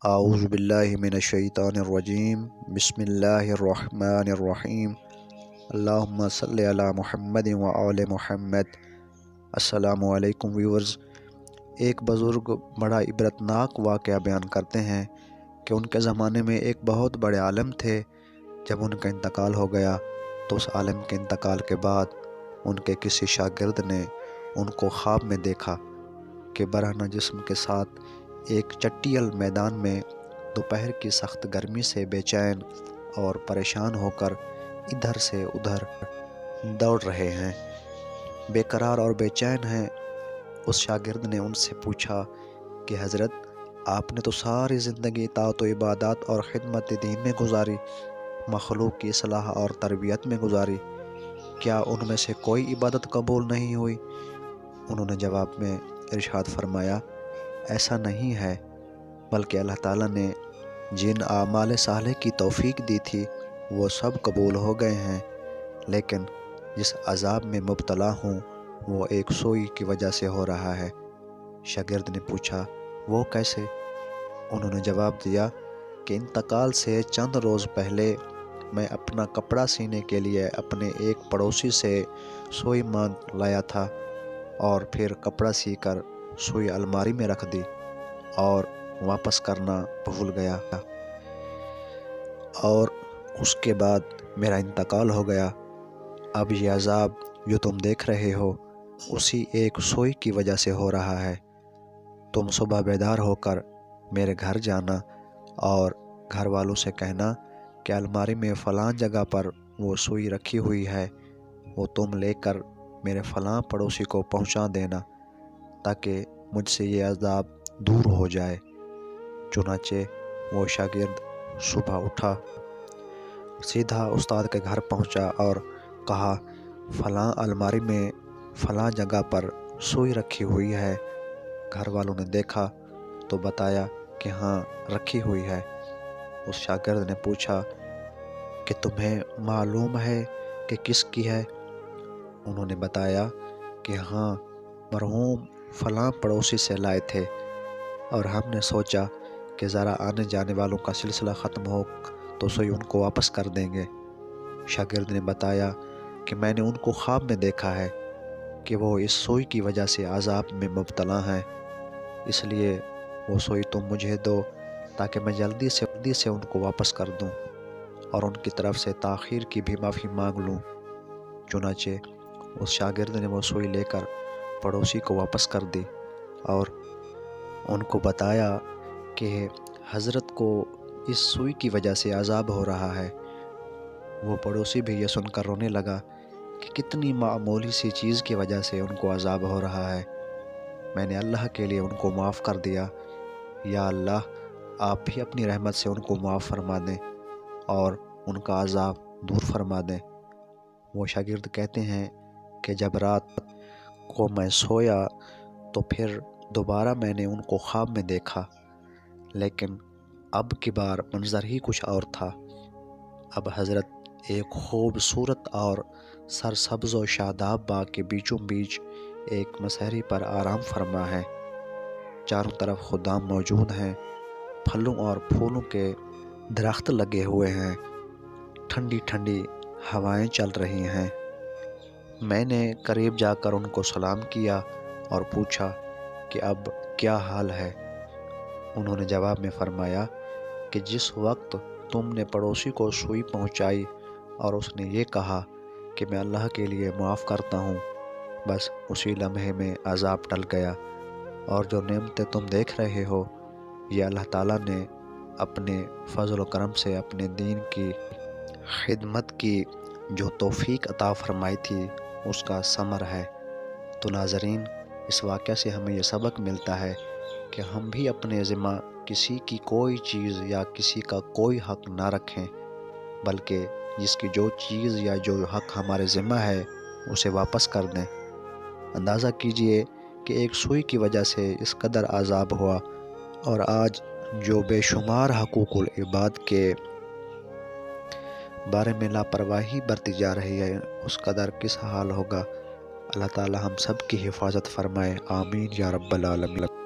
اعوذ باللہ من الشیطان الرجیم بسم اللہ الرحمن الرحیم اللہم صلی علی محمد وآل محمد۔ السلام علیکم ویورز۔ ایک بزرگ بڑا عبرتناک واقعہ بیان کرتے ہیں کہ ان کے زمانے میں ایک بہت بڑے عالم تھے۔ جب ان کا انتقال ہو گیا تو اس عالم کے انتقال کے بعد ان کے کسی شاگرد نے ان کو خواب میں دیکھا کہ برہنہ جسم کے ساتھ ایک چٹیل میدان میں دوپہر کی سخت گرمی سے بے چین اور پریشان ہو کر ادھر سے ادھر دوڑ رہے ہیں، بے قرار اور بے چین ہیں۔ اس شاگرد نے ان سے پوچھا کہ حضرت، آپ نے تو ساری زندگی اطاعت و عبادات اور خدمت دین میں گزاری، مخلوق کی اصلاح اور تربیت میں گزاری، کیا ان میں سے کوئی عبادت قبول نہیں ہوئی؟ انہوں نے جواب میں ارشاد فرمایا، ایسا نہیں ہے، بلکہ اللہ تعالیٰ نے جن اعمال صالح کی توفیق دی تھی وہ سب قبول ہو گئے ہیں، لیکن جس عذاب میں مبتلا ہوں وہ ایک سوئی کی وجہ سے ہو رہا ہے۔ شاگرد نے پوچھا، وہ کیسے؟ انہوں نے جواب دیا کہ انتقال سے چند روز پہلے میں اپنا کپڑا سینے کے لیے اپنے ایک پڑوسی سے سوئی مانگ لایا تھا، اور پھر کپڑا سی کر سوئی الماری میں رکھ دی اور واپس کرنا بھول گیا، اور اس کے بعد میرا انتقال ہو گیا۔ اب یہ عذاب جو تم دیکھ رہے ہو اسی ایک سوئی کی وجہ سے ہو رہا ہے۔ تم صبح بیدار ہو کر میرے گھر جانا اور گھر والوں سے کہنا کہ الماری میں فلاں جگہ پر وہ سوئی رکھی ہوئی ہے، وہ تم لے کر میرے فلاں پڑوسی کو پہنچا دینا تاکہ مجھ سے یہ عذاب دور ہو جائے۔ چنانچہ وہ شاگرد صبح اٹھا، سیدھا استاد کے گھر پہنچا اور کہا، فلاں الماری میں فلاں جگہ پر سوئی رکھی ہوئی ہے۔ گھر والوں نے دیکھا تو بتایا کہ ہاں رکھی ہوئی ہے۔ اس شاگرد نے پوچھا کہ تمہیں معلوم ہے کہ کس کی ہے؟ انہوں نے بتایا کہ ہاں، مرحوم فلاں پڑوسی سے لائے تھے، اور ہم نے سوچا کہ ذرا آنے جانے والوں کا سلسلہ ختم ہو تو سوئی ان کو واپس کر دیں گے۔ شاگرد نے بتایا کہ میں نے ان کو خواب میں دیکھا ہے کہ وہ اس سوئی کی وجہ سے عذاب میں مبتلا ہیں، اس لیے وہ سوئی تم مجھے دو تاکہ میں جلدی سے ان کو واپس کر دوں اور ان کی طرف سے تاخیر کی بھی معافی مانگ لوں۔ چنانچہ اس شاگرد نے وہ سوئی لے کر پڑوسی کو واپس کر دی اور ان کو بتایا کہ حضرت کو اس سوئی کی وجہ سے عذاب ہو رہا ہے۔ وہ پڑوسی بھی یہ سن کر رونے لگا کہ کتنی معمولی سی چیز کی وجہ سے ان کو عذاب ہو رہا ہے۔ میں نے اللہ کے لیے ان کو معاف کر دیا، یا اللہ آپ بھی اپنی رحمت سے ان کو معاف فرما دیں اور ان کا عذاب دور فرما دیں۔ وہ شاگرد کہتے ہیں کہ جب رات کو میں سویا تو پھر دوبارہ میں نے ان کو خواب میں دیکھا، لیکن اب کی بار منظر ہی کچھ اور تھا۔ اب حضرت ایک خوبصورت اور سرسبز و شاداب باغ کے بیچوں بیچ ایک مسہری پر آرام فرما ہے۔ چاروں طرف خدام موجود ہیں، پھلوں اور پھولوں کے درخت لگے ہوئے ہیں، ٹھنڈی ٹھنڈی ہوائیں چل رہی ہیں۔ میں نے قریب جا کر ان کو سلام کیا اور پوچھا کہ اب کیا حال ہے؟ انہوں نے جواب میں فرمایا کہ جس وقت تم نے پڑوسی کو سوئی پہنچائی اور اس نے یہ کہا کہ میں اللہ کے لیے معاف کرتا ہوں، بس اسی لمحے میں عذاب ٹل گیا، اور جو نعمتیں تم دیکھ رہے ہو یہ اللہ تعالیٰ نے اپنے فضل و کرم سے اپنے دین کی خدمت کی جو توفیق عطا فرمائی تھی اس کا ثمر ہے۔ تو ناظرین، اس واقعہ سے ہمیں یہ سبق ملتا ہے کہ ہم بھی اپنے ذمہ کسی کی کوئی چیز یا کسی کا کوئی حق نہ رکھیں، بلکہ جس کی جو چیز یا جو حق ہمارے ذمہ ہے اسے واپس کر دیں۔ اندازہ کیجئے کہ ایک سوئی کی وجہ سے اس قدر عذاب ہوا، اور آج جو بے شمار حقوق العباد کے بارے میں لاپرواہی برتی جا رہی ہے اس قدر کس حال ہوگا۔ اللہ تعالی ہم سب کی حفاظت فرمائے، آمین یا رب العالمین۔